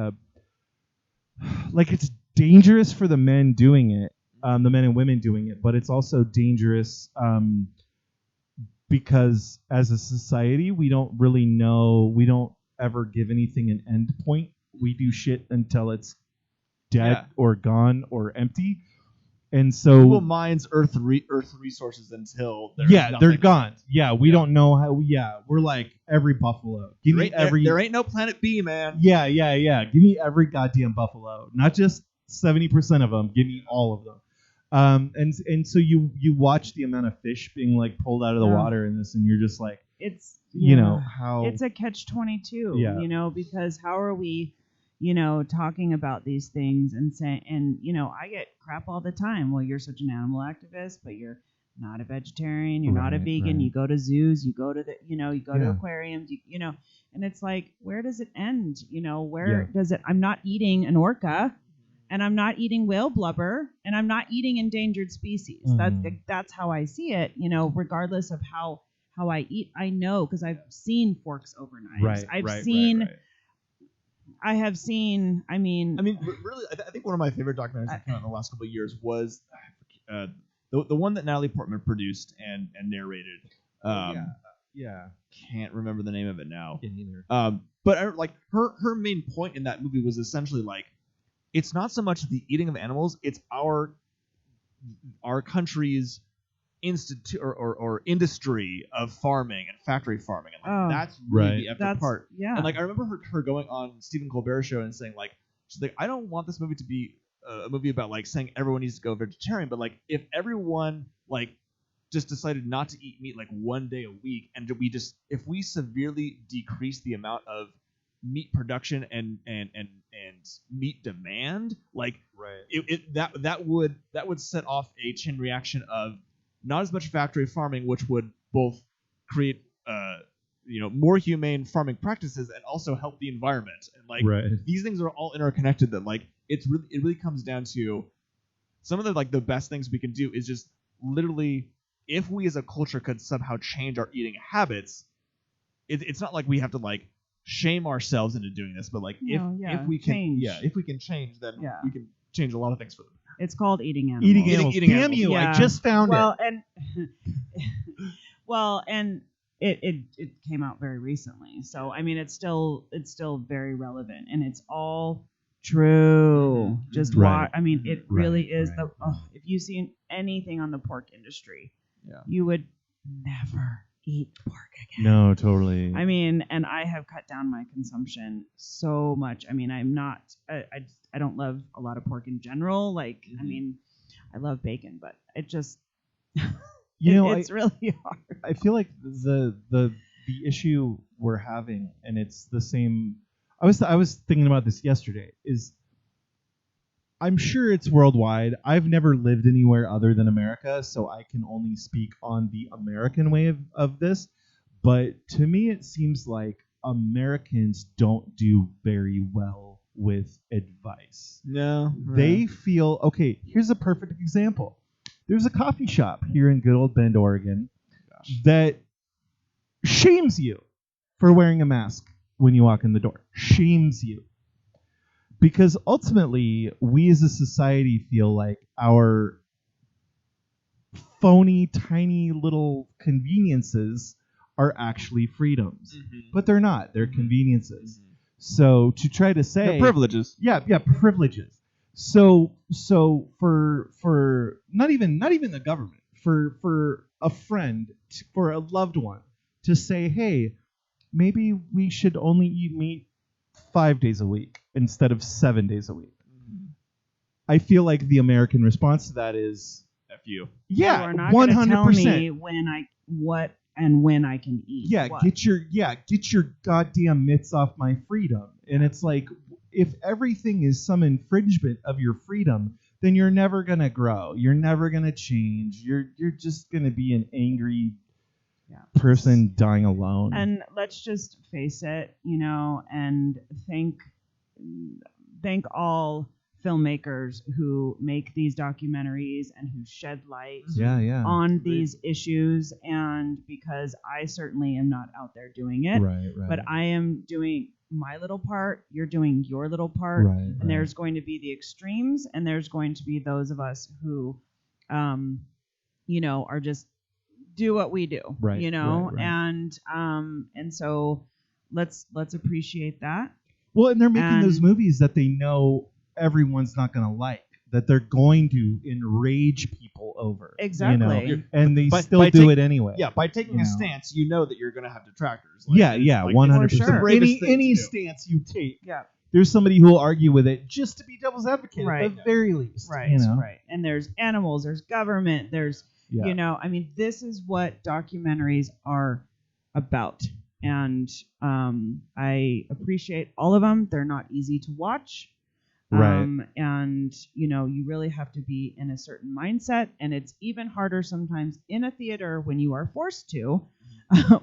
it's dangerous for the men doing it, the men and women doing it, but it's also dangerous because as a society we don't really know, we don't ever give anything an end point. We do shit until it's dead or gone or empty. And so people mines Earth resources until they're gone. Yeah, we don't know how. Yeah, we're like every buffalo. Give me every. There ain't no planet B, man. Yeah. Give me every goddamn buffalo. Not just 70% of them. Give me all of them. And so you watch the amount of fish being like pulled out of the water in this, and you're just like, it's how it's a catch-22. Yeah. Because how are we? Talking about these things and saying, and I get crap all the time. Well, you're such an animal activist, but you're not a vegetarian. You're not a vegan. Right. You go to zoos. You go to you go to aquariums. And it's like, where does it end? Where does it? I'm not eating an orca, and I'm not eating whale blubber, and I'm not eating endangered species. That's how I see it. Regardless of how I eat, I know because I've seen forks over knives. I have seen. I mean, really, I think one of my favorite documentaries that came out in the last couple of years was the one that Natalie Portman produced and narrated. Can't remember the name of it now. Yeah, neither. But like her main point in that movie was essentially like, it's not so much the eating of animals; it's our country's or industry of farming and factory farming, and that's really the effort part. Yeah. And like I remember her going on Stephen Colbert's show and saying like, she's like, I don't want this movie to be a movie about like saying everyone needs to go vegetarian, but like if everyone like just decided not to eat meat like one day a week, and if we severely decrease the amount of meat production and meat demand, like that would set off a chain reaction of not as much factory farming, which would both create more humane farming practices and also help the environment. And like these things are all interconnected. That like it really comes down to some of the best things we can do is just literally, if we as a culture could somehow change our eating habits, it's not like we have to like shame ourselves into doing this, but like if we can change, then we can change a lot of things for them. It's called eating animals. Eating Damn animals. You! I just found it. And it came out very recently, so I mean it's still very relevant, and it's all true. Just watch. I mean, it really is if you've seen anything on the pork industry, you would never eat pork again. No, totally. I mean, and I have cut down my consumption so much. I mean, I'm not. I don't love a lot of pork in general. Like, I mean, I love bacon, but it just it's really hard. I feel like the issue we're having, and it's the same. I was thinking about this yesterday. Is I'm sure it's worldwide. I've never lived anywhere other than America, so I can only speak on the American way of this. But to me, it seems like Americans don't do very well with advice. No. They feel, okay, here's a perfect example. There's a coffee shop here in good old Bend, Oregon, that shames you for wearing a mask when you walk in the door. Shames you. Because ultimately, we as a society feel like our phony, tiny little conveniences are actually freedoms. But they're not. They're conveniences. So to try to say... They're privileges. Yeah, privileges. So for not even the government, for a friend, for a loved one, to say, hey, maybe we should only eat meat 5 days a week instead of 7 days a week. I feel like the American response to that is F you. Yeah, 100%. Tell me when I can eat. Yeah, what? get your goddamn mitts off my freedom. And it's like, if everything is some infringement of your freedom, then you're never gonna grow. You're never gonna change. You're just gonna be an angry person dying alone. And let's just face it, and thank all filmmakers who make these documentaries and who shed light on these issues. And because I certainly am not out there doing it, but I am doing my little part, you're doing your little part, and there's going to be the extremes, and there's going to be those of us who, are just do what we do, and so let's appreciate that. Well, and they're making those movies that they know everyone's not going to like, that they're going to enrage people over. Exactly. And they still do it anyway. Yeah, by taking a stance, that you're going to have detractors. 100%. Sure. Any stance you take, there's somebody who will argue with it just to be devil's advocate at the very least. Right. And there's animals, there's government, there's, this is what documentaries are about. And I appreciate all of them. They're not easy to watch. And, you really have to be in a certain mindset. And it's even harder sometimes in a theater when you are forced to,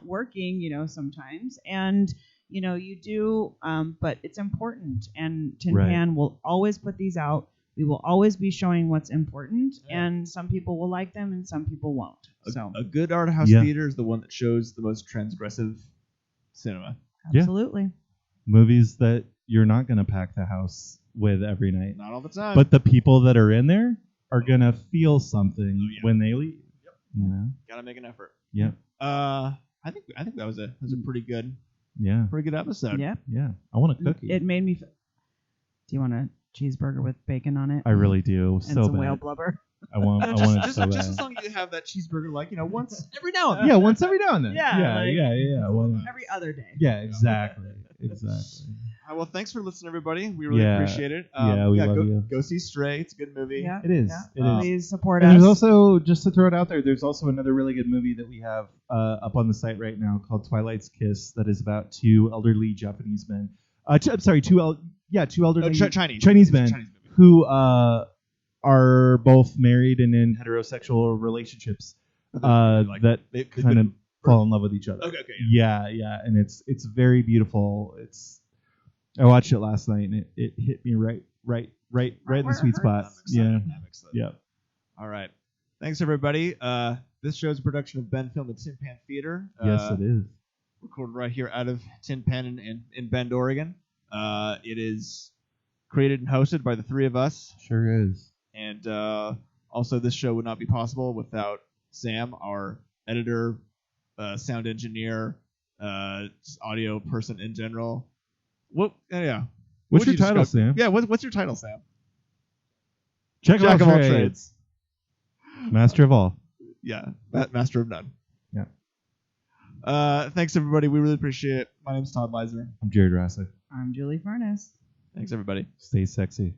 working, sometimes. And, you do, but it's important. And Tin Pan will always put these out. We will always be showing what's important. And some people will like them and some people won't. A good art house theater is the one that shows the most transgressive cinema. Absolutely. Movies that you're not going to pack the house with every night. Not all the time. But the people that are in there are going to feel something when they leave. Yep. Gotta make an effort. Yep. I think that was a pretty good episode. Yeah. Yeah. I want a cookie. It made me do you want a cheeseburger with bacon on it? I really do. And so some bad. whale blubber. I want it so bad. Just as long as you have that cheeseburger, once every now and then. Yeah, once every now and then. Yeah. Well, every other day. Yeah, exactly. Well, thanks for listening, everybody. We really appreciate it. We love you. Go see Stray. It's a good movie. Yeah, it is. Yeah. It is. Please support and us. There's also, just to throw it out there, there's also another really good movie that we have up on the site right now called Twilight's Kiss that is about two elderly Japanese men. Two elderly Chinese men who are both married and in heterosexual relationships that they kind of fall in love with each other. Okay. Yeah, and it's very beautiful. I watched it last night and it hit me right in the sweet spot. Yeah. All right. Thanks everybody. This show is a production of BendFilm and Tin Pan Theater. Yes, it is. Recorded right here out of Tin Pan in Bend, Oregon. It is created and hosted by the three of us. Sure is. And also, this show would not be possible without Sam, our editor, sound engineer, audio person in general. What's your title, Sam? Yeah, what's your title, Sam? Jack of all trades. Master of all. Yeah, master of none. Yeah. Thanks, everybody. We really appreciate it. My name's Todd Leiser. I'm Jared Rassick. I'm Julie Furness. Thanks, everybody. Stay sexy.